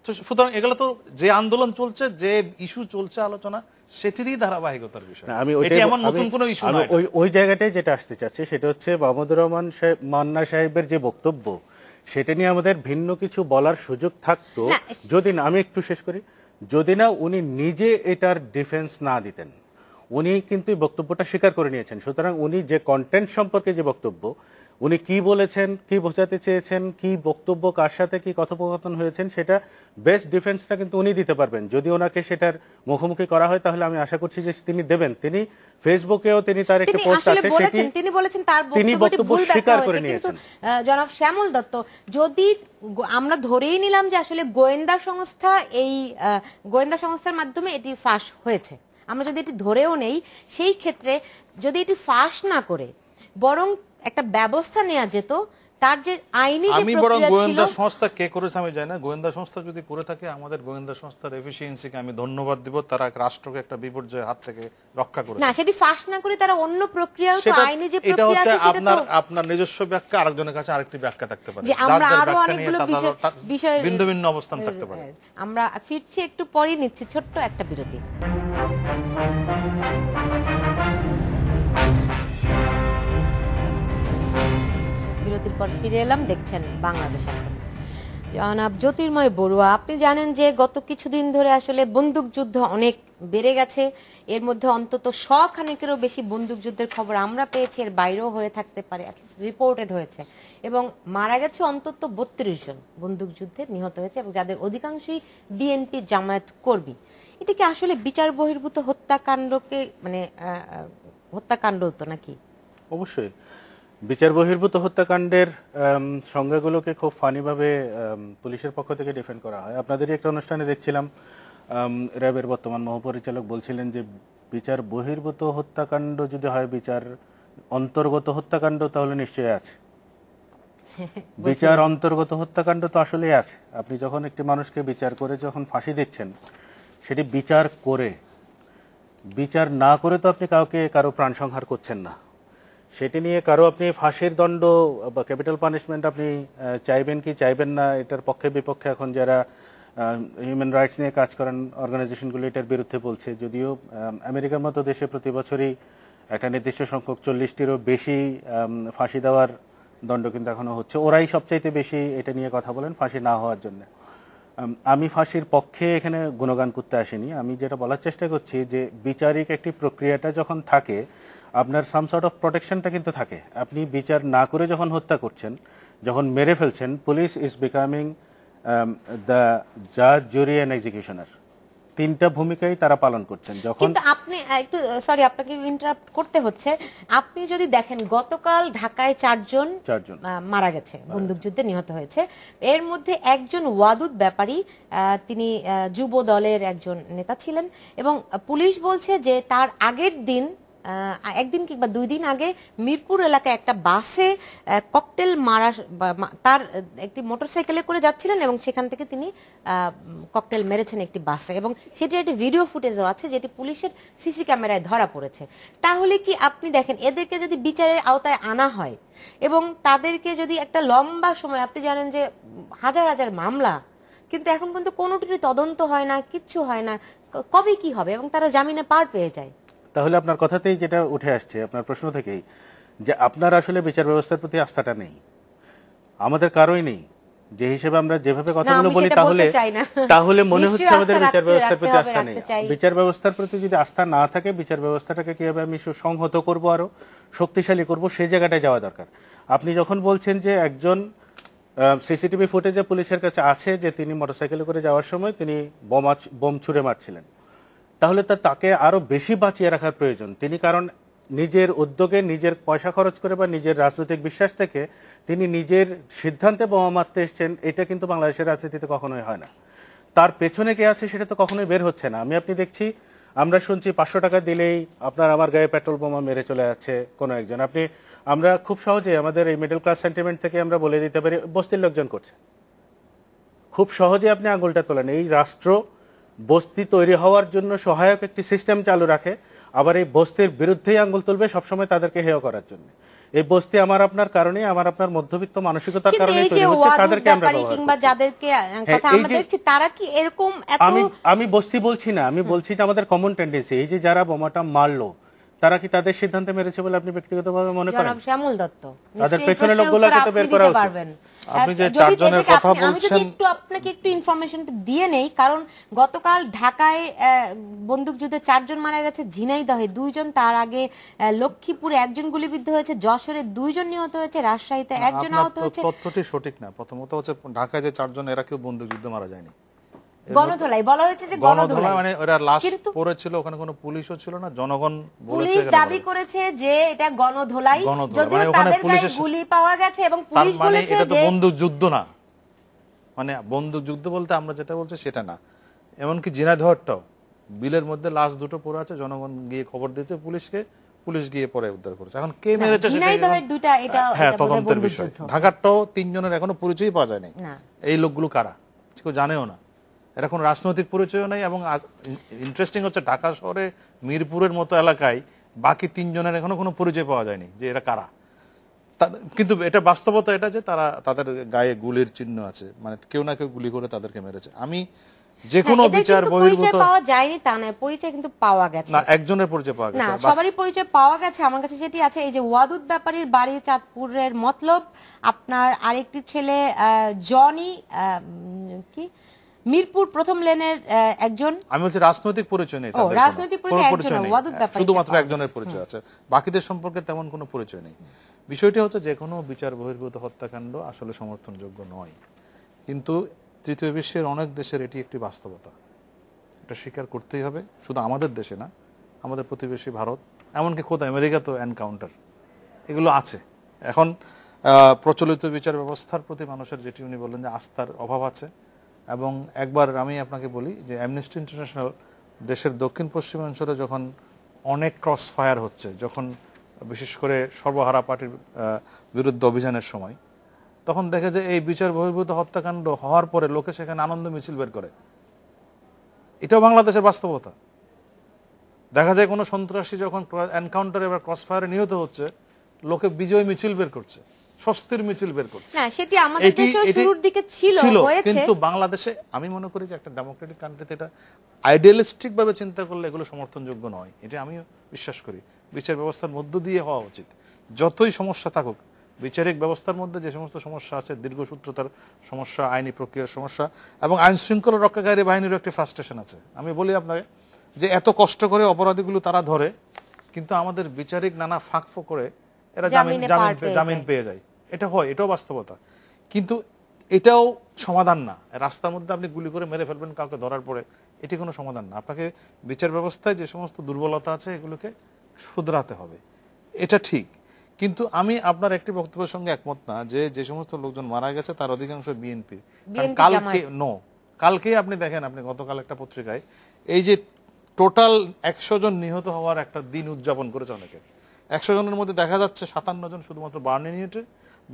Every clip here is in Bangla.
তো সুতরাং এগুলো তো যে আন্দোলন চলছে, যে ইস্যু চলছে আলোচনা, সেটিরই ধারাবাহিকতার বিষয়। এটি এমন নতুন কোনো ইস্যু নয়। ওই জায়গাটায় যেটা আসতে চাচ্ছি সেটা হচ্ছে মাহমুদুর রহমান মান্না সাহেবের যে বক্তব্য, সেটা নিয়ে আমাদের ভিন্ন কিছু বলার সুযোগ থাকতো যদি না, আমি একটু শেষ করি, যদি না উনি নিজে এটার ডিফেন্স না দিতেন। উনি কিন্তু বক্তব্যটা স্বীকার করে নিয়েছেন। সুতরাং উনি যে কন্টেন্ট সম্পর্কে যে বক্তব্য, উনি কি বলেছেন, কি বোঝাতে চেয়েছেন, কি বক্তব্য, কার সাথে কি কথোপকথন হয়েছেন, সেটা বেস্ট ডিফেন্সটা কিন্তু উনি দিতে পারবেন। যদি ওনাকে সেটার মুখোমুখি করা হয় তাহলে আমি আশা করছি যে তিনি দেবেন। তিনি ফেসবুকেও তিনি তার একটা পোস্ট আছে, তিনি বলেছেন তার বক্তব্য স্বীকার করে নিয়েছেন। জনাব শ্যামল দত্ত, যদি আমরা ধরেই নিলাম যে আসলে গোয়েন্দা সংস্থা, এই গোয়েন্দা সংস্থার মাধ্যমে এটি ফাঁস হয়েছে, আমরা যদি এটি ধরেও নেই, সেই ক্ষেত্রে যদি এটি ফাঁস না করে বরং একটা ব্যবস্থা নেওয়া যেত, তার যে আইনি যে আমি বরং প্রক্রিয়া ছিল, গোয়েন্দা সংস্থা কে করেছে আমি জানি না, গোয়েন্দা সংস্থা যদি করে থাকে আমাদের গোয়েন্দা সংস্থার এফিসিয়েন্সিকে আমি ধন্যবাদ দিব। তারা রাষ্ট্রকে একটা বিপর্যয়ের হাত থেকে রক্ষা করেছে। না, সেটি ফাঁস না করে তারা অন্য প্রক্রিয়া, আইনি যে এটা প্রক্রিয়া হচ্ছে আছে সেটা তো আপনার নিজস্ব ব্যাখ্যা, আরেকজনের কাছে আরেকটি ব্যাখ্যা থাকতে পারে, যে আমরা আরো অনেকগুলো বিষয় ভিন্ন ভিন্ন অবস্থান থাকতে পারে। আমরা ফিরছি, একটু পরেই নিচ্ছি ছোট্ট একটা বিরতি। বিরতির পর ফিরে এলাম, দেখছেন বাংলাদেশ এখন। জনাব জ্যোতির্ময় বড়ুয়া, আপনি জানেন যে গত কিছুদিন ধরে আসলে বন্দুক যুদ্ধ অনেক বেড়ে গেছে। এর মধ্যে অন্তত 100 খানেকেরও বেশি বন্দুক যুদ্ধের খবর আমরা পেয়েছি, এর বাইরেও হয়ে থাকতে পারে, রিপোর্টেড হয়েছে, এবং মারা গেছে অন্তত 32 জন বন্দুক যুদ্ধে নিহত হয়েছে, এবং যাদের অধিকাংশই বিএনপি জামায়াত কর্মী। এটা কি আসলে বিচার বহির্ভূত হত্যাকাণ্ডকে, মানে হত্যাকাণ্ড হতো নাকি? অবশ্যই বিচার বহির্ভূত হত্যাকাণ্ডের সংজ্ঞাগুলোকে খুব ফানিভাবে পুলিশের পক্ষ থেকে ডিফেন্ড করা হয়। আপনাদেরই একটা অনুষ্ঠানে দেখছিলাম র্যাবের বর্তমান মহাপরিচালক বলছিলেন যে বিচার বহির্ভূত হত্যাকাণ্ড যদি হয় বিচার অন্তর্গত হত্যাকাণ্ড তাহলে নিশ্চয়ই আছে। বিচার অন্তর্গত হত্যাকাণ্ড তো আসলেই আছে। আপনি যখন একটি মানুষকে বিচার করে যখন ফাঁসি দিচ্ছেন, সেটি বিচার করে, বিচার না করে তো আপনি কারো প্রাণ সংহার করছেন না। সেটি নিয়ে কারো আপনি ফাঁসির দণ্ড বা ক্যাপিটাল পানিশমেন্ট আপনি চাইবেন কি চাইবেন না, এটার পক্ষে বিপক্ষে এখন যারা হিউম্যান রাইটস নিয়ে কাজ করেন অর্গানাইজেশনগুলো এটার বিরুদ্ধে বলছে। যদিও আমেরিকার মতো দেশে প্রতি বছরই একটা নির্দিষ্ট সংখ্যক 40টিরও বেশি ফাঁসি দেওয়ার দণ্ড কিন্তু এখনও হচ্ছে। ওরাই সবচাইতে বেশি এটা নিয়ে কথা বলেন ফাঁসি না হওয়ার জন্য। আমি ফাঁসির পক্ষে এখানে গুণগান করতে আসিনি। আমি যেটা বলার চেষ্টা করছি যে বিচারিক একটি প্রক্রিয়াটা যখন থাকে, আপনার সাম সর্ট অফ প্রোটেকশনটা কিন্তু থাকে। আপনি বিচার না করে যখন হত্যা করছেন, যখন মেরে ফেলছেন, পুলিশ ইজ বিকামিং দ্য জাজ, জুরি অ্যান্ড এক্সিকিউশনার। তিনটা ভূমিকাই তারা পালন করছেন। যখন কিন্তু আপনি একটু সরি, আপনাকে ইন্টারাপ্ট করতে হচ্ছে। আপনি যদি দেখেন গতকাল ঢাকায় 4 জন মারা গেছে, বন্দুকযুদ্ধে নিহত হয়েছে। এর মধ্যে একজন ওয়াদুদ ব্যাপারী, তিনি যুব দলের একজন নেতা ছিলেন, এবং পুলিশ বলছে যে তার আগের দিন, একদিন কিংবা 2 দিন আগে মিরপুর এলাকায় একটা বাসে ককটেল মারা, তার একটি মোটরসাইকেলে করে যাচ্ছিলেন এবং সেখান থেকে তিনি ককটেল মেরেছেন একটি বাসে, এবং সেটি একটি ভিডিও ফুটেজও আছে যেটি পুলিশের সিসি ক্যামেরায় ধরা পড়েছে। তাহলে কি আপনি দেখেন, এদেরকে যদি বিচারের আওতায় আনা হয় এবং তাদেরকে যদি একটা লম্বা সময়, আপনি জানেন যে হাজার হাজার মামলা, কিন্তু এখন পর্যন্ত কোনোটির তদন্ত হয় না, কিচ্ছু হয় না, কবে কি হবে, এবং তারা জামিনে পার পেয়ে যায়। তাহলে আপনার কথাতেই যেটা উঠে আসছে, আপনার প্রশ্ন থেকেই, যে আপনার আসলে বিচার ব্যবস্থার প্রতি আস্থাটা নেই, আমাদের কারোই নেই। যে হিসেবে আমরা যেভাবে কথাগুলো বলি তাহলে মনে হচ্ছে আমাদের বিচার ব্যবস্থার প্রতি আস্থা নেই। বিচার ব্যবস্থার প্রতি যদি আস্থা না থাকে, বিচার ব্যবস্থাটাকে কিভাবে আমি সুসংহত করবো, আরো শক্তিশালী করবো, সেই জায়গাটায় যাওয়া দরকার। আপনি যখন বলছেন যে একজন সিসিটিভি ফুটেজে পুলিশের কাছে আছে যে তিনি মোটরসাইকেলে করে যাওয়ার সময় তিনি বোম ছুঁড়ে মারছিলেন, তাহলে তাকে আরো বেশি বাঁচিয়ে রাখার প্রয়োজন। তিনি কারণ নিজের উদ্যোগে, নিজের পয়সা খরচ করে বা নিজের রাজনৈতিক বিশ্বাস থেকে তিনি নিজের সিদ্ধান্তে বোমা মারতে এসছেন, এটা কিন্তু বাংলাদেশের রাজনীতিতে কখনোই হয় না। তার পেছনে কে আছে সেটা তো কখনোই বের হচ্ছে না। আপনি দেখছি, আমরা শুনছি 500 টাকা দিলেই আপনার আমার গায়ে পেট্রোল বোমা মেরে চলে যাচ্ছে কোনো একজন। আমরা খুব সহজে আমাদের এই মিডল ক্লাস সেন্টিমেন্ট থেকে আমরা বলে দিতে পারি বস্তির লোকজন করছে। খুব সহজে আপনি আঙুলটা তোলেন। এই রাষ্ট্র বস্তি তৈরি হওয়ার জন্য সহায়ক একটি সিস্টেম চালু রাখে, আবার এই বস্তির বিরুদ্ধেই আঙুল তুলবে সবসময় তাদেরকে হেয় করার জন্য। এই বস্তি আমার আপনার কারণে, আমার আপনার মধ্যবিত্ত মানসিকতার কিন্তু কারণে এই যে তৈরি হচ্ছে, ওয়াদুদ তাদেরকে আমরা ব্যাপারী ব্যবহার কিংবা করছি। যাদেরকে কথা এই আমরা যে- দেখছি তারা কি এরকম এত আমি বস্তি বলছি না, আমি বলছি যে আমাদের কমন টেন্ডেন্সি, এই যে যারা বোমাটা মারলো তারা কি তাদের সিদ্ধান্তে মেরেছে বলে আপনি ব্যক্তিগতভাবে মনে করেন? জনাব শ্যামল দত্ত তাদের নিশ্চয়ই এই পেছনের প্রশ্নের লোকগুলোকে উত্তর তো বের আপনি করা দিতে উচিত। পারবেন। আপনি যে যদি চারজনের এদেরকে কথা আমি যদি বলছেন- একটু আপনাকে একটু ইনফরমেশনটা দিয়ে নেই, কারণ গতকাল ঢাকায় বন্দুকযুদ্ধে 4 জন মারা গেছে, ঝিনাইদহে 2 জন, তার আগে লক্ষ্মীপুরে 1 জন গুলিবিদ্ধ হয়েছে, যশোরে 2 জন নিহত হয়েছে, রাজশাহীতে 1 জন আপনার আহত হয়েছে। তথ্যটি সঠিক না। প্রথমত হচ্ছে ঢাকায় যে 4 জন, এরা কেউ বন্দুকযুদ্ধে মারা যায়নি। গণধোলাই বলা হয়েছে যে গণধোলাই মানে ওরা লাশ কিন্তু পড়েছিল, ওখানে কোনো পুলিশও ছিল না, জনগণ বলেছে পুলিশ এখানে দাবি বলে। করেছে যে এটা গণধোলাই, গণধোলাই, যদিও মানে ওখানে তাদের গায়ে পুলিশের- গুলি পাওয়া গেছে এবং তার পুলিশ মানে বলেছে এটা তো যে বন্দুকযুদ্ধ না, মানে বন্দুকযুদ্ধ বলতে আমরা যেটা বলছি সেটা না। এমনকি ঝিনাইদহটাও বিলের মধ্যে লাশ দুটো পড়ে আছে, জনগণ গিয়ে খবর দিয়েছে পুলিশকে, পুলিশ গিয়ে পরে উদ্ধার করেছে। এখন কে মেরেছে সেটা ঝিনাইদহের দুইটা এটা হ্যাঁ এটা বোধহয় তদন্তের বিষয়। বন্দুকযুদ্ধ। ঢাকারটাও 3 জনের এখনো পরিচয়ই পাওয়া যায়নি। না। এই লোকগুলো কারা কেউ জানেও না, এরা কোনো রাজনৈতিক পরিচয়ও নেই। এবং ইন্টারেস্টিং হচ্ছে ঢাকা শহরে মিরপুরের মতো এলাকায় বাকি 3 জনের এখনো কোনো পরিচয় পাওয়া যায়নি যে এরা কারা। কিন্তু এটা বাস্তবতা এটা যে তারা, তাদের গায়ে গুলির চিহ্ন আছে, মানে কেউ না কেউ গুলি করে তাদেরকে মেরেছে। আমি যে কোনো এদের বিচার কিন্তু বহির্ভূত পরিচয় পাওয়া যায়নি তা নয়, পরিচয় কিন্তু পাওয়া গেছে। না, একজনের পরিচয় পাওয়া না, গেছে। সবারই পরিচয় পাওয়া গেছে। আমার কাছে যেটি আছে, এই যে ওয়াদুদ ব্যাপারীর বাড়ি চাঁদপুরের মতলব, আপনার আরেকটি ছেলে জনি কি মিরপুর প্রথম লেনের একজন। আমি বলছি রাজনৈতিক পরিচয় নেই ও, তাদের, রাজনৈতিক কোনো পরিচয় পরিচয় একজনের, নেই। ওয়াদুদ ব্যাপারীকে শুধুমাত্র পাওয়া একজনের পরিচয় আছে, বাকিদের সম্পর্কে তেমন কোনো পরিচয় নেই। বিষয়টি হচ্ছে যে কোনো বিচার বহির্ভূত হত্যাকাণ্ড আসলে সমর্থনযোগ্য নয়, কিন্তু তৃতীয় বিশ্বের অনেক দেশের এটি একটি বাস্তবতা, এটা স্বীকার করতেই হবে। শুধু আমাদের দেশে না, আমাদের প্রতিবেশী ভারত, এমনকি খোদ আমেরিকা তো এনকাউন্টার এগুলো আছে। এখন প্রচলিত বিচার ব্যবস্থার প্রতি মানুষের, যেটি উনি বললেন যে আস্থার অভাব আছে। এবং একবার আমি আপনাকে বলি যে অ্যামনেস্টি ইন্টারন্যাশনাল দেশের দক্ষিণ পশ্চিমাঞ্চলে যখন অনেক ক্রস ফায়ার হচ্ছে, যখন বিশেষ করে সর্বহারা পার্টির বিরুদ্ধে অভিযানের সময়, তখন দেখে যে এই বিচার বহির্ভূত হত্যাকাণ্ড হওয়ার পরে লোকে সেখানে আনন্দ মিছিল বের করে। এটাও বাংলাদেশের বাস্তবতা। দেখা যায় কোনো সন্ত্রাসী যখন এনকাউন্টারে বা ক্রস ফায়ারে নিহত হচ্ছে, লোকে বিজয় মিছিল বের করছে, স্বস্তির মিছিল বের করছে। না, সেটি আমাদের দেশেও শুরুর দিকে ছিল, হয়েছে। কিন্তু বাংলাদেশে আমি মনে করি যে একটা ডেমোক্রেটিক কান্ট্রিতে এটা আইডিয়ালিস্টিক ভাবে চিন্তা করলে এগুলো সমর্থনযোগ্য নয়, এটা আমি বিশ্বাস করি। বিচার ব্যবস্থার মধ্য দিয়ে হওয়া উচিত। যতই সমস্যা থাকুক, বিচারিক ব্যবস্থার মধ্যে যে সমস্ত সমস্যা আছে, দীর্ঘসূত্রতার সমস্যা, আইনি প্রক্রিয়ার সমস্যা, এবং আইন শৃঙ্খলা রক্ষাকারী বাহিনীরও একটি ফ্রাস্ট্রেশন আছে। আমি বলি আপনাকে যে এত কষ্ট করে অপরাধীগুলো তারা ধরে, কিন্তু আমাদের বিচারিক নানা ফাঁকফোঁক করে এরা জামিন পেয়ে যায়। এটা হয়, এটাও বাস্তবতা। কিন্তু এটাও সমাধান না। রাস্তার মধ্যে আপনি গুলি করে মেরে ফেলবেন কাউকে ধরার পরে, এটি কোনো সমাধান না। আপনাকে বিচার ব্যবস্থায় যে সমস্ত দুর্বলতা আছে এগুলোকে শুধরাতে হবে, এটা ঠিক। কিন্তু আমি আপনার একটি বক্তব্যের সঙ্গে একমত না যে যে সমস্ত লোকজন মারা গেছে তার অধিকাংশ বিএনপি। কালকে আপনি দেখেন, আপনি গতকাল একটা পত্রিকায় এই যে টোটাল 100 জন নিহত হওয়ার একটা দিন উদযাপন করেছে অনেকে। 100 জনের মধ্যে দেখা যাচ্ছে 57 জন শুধুমাত্র বার্ন ইউনিটে,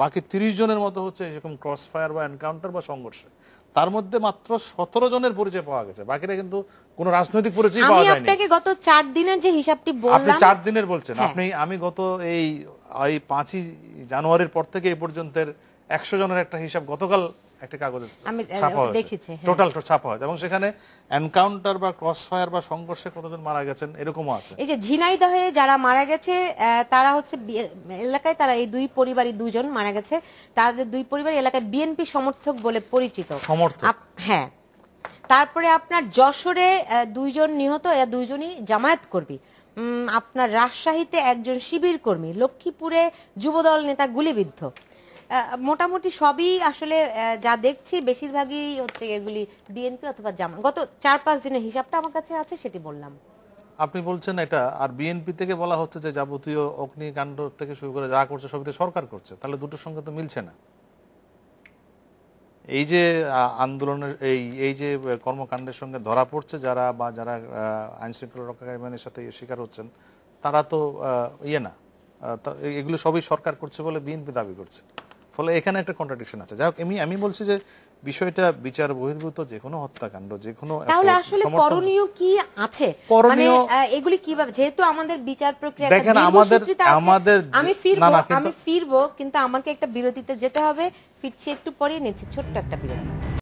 বাকি 30 জনের মতো হচ্ছে এরকম ক্রস ফায়ার বা এনকাউন্টার বা সংঘর্ষে। তার মধ্যে মাত্র 17 জনের পরিচয় পাওয়া গেছে, বাকিরা কিন্তু কোনো রাজনৈতিক পরিচয় পাওয়া যায়নি। আমি আপনাকে গত 4 দিনের যে হিসাবটি বললাম, আপনি 4 দিনের বলছেন, আমি গত এই 5ই জানুয়ারির পর থেকে এই পর্যন্তের 100 জনের একটা হিসাব গতকাল একটা কাগজে ছাপা হয়েছে, টোটাল ছাপা হয়েছে, এবং সেখানে এনকাউন্টার বা ক্রস ফায়ার বা সংঘর্ষে কতজন মারা গেছেন এরকমও আছে। এই যে ঝিনাইদহে যারা মারা গেছে তারা হচ্ছে এলাকায়, তারা এই 2 পরিবারই 2 জন মারা গেছে, তাদের 2 পরিবার এলাকায় বিএনপি সমর্থক বলে পরিচিত। হ্যাঁ। তারপরে আপনার যশোরে 2 জন নিহত, এরা 2 জনই জামায়াত কর্মী। আপনার রাজশাহীতে 1 জন শিবির কর্মী, লক্ষ্মীপুরে যুবদল নেতা গুলিবিদ্ধ। মোটামুটি সবই আসলে যা দেখছি বেশিরভাগই হচ্ছে এগুলি বিএনপি অথবা জামায়াত। গত 4-5 দিনের হিসাবটা আমার কাছে আছে, সেটি বললাম। আপনি বলছেন এটা, আর বিএনপি থেকে বলা হচ্ছে যে যাবতীয় অগ্নিকাণ্ড থেকে শুরু করে যা করছে সবই তো সরকার করছে, তাহলে দুটোর সঙ্গে তো মিলছে না। এই যে আন্দোলনের এই যে কর্মকাণ্ডের সঙ্গে ধরা পড়ছে যারা আইন শৃঙ্খলা রক্ষাকারী বাহিনীর সাথে শিকার হচ্ছেন, তারা তো না, এগুলো সবই সরকার করছে বলে বিএনপি দাবি করছে। ফলে এখানে একটা কন্ট্রাডিকশন আছে। যাই হোক, আমি বলছি যে বিষয়টা বিচার বহির্ভূত যে কোনো হত্যাকাণ্ড, যে কোনো তাহলে আসলে করণীয় কি আছে, মানে এগুলি কিভাবে, যেহেতু আমাদের বিচার প্রক্রিয়া দেখেন আমাদের আমি ফিরবো, কিন্তু আমাকে একটা বিরতিতে যেতে হবে, ফিরছি একটু পরেই, নিচ্ছি ছোট্ট একটা বিরতি।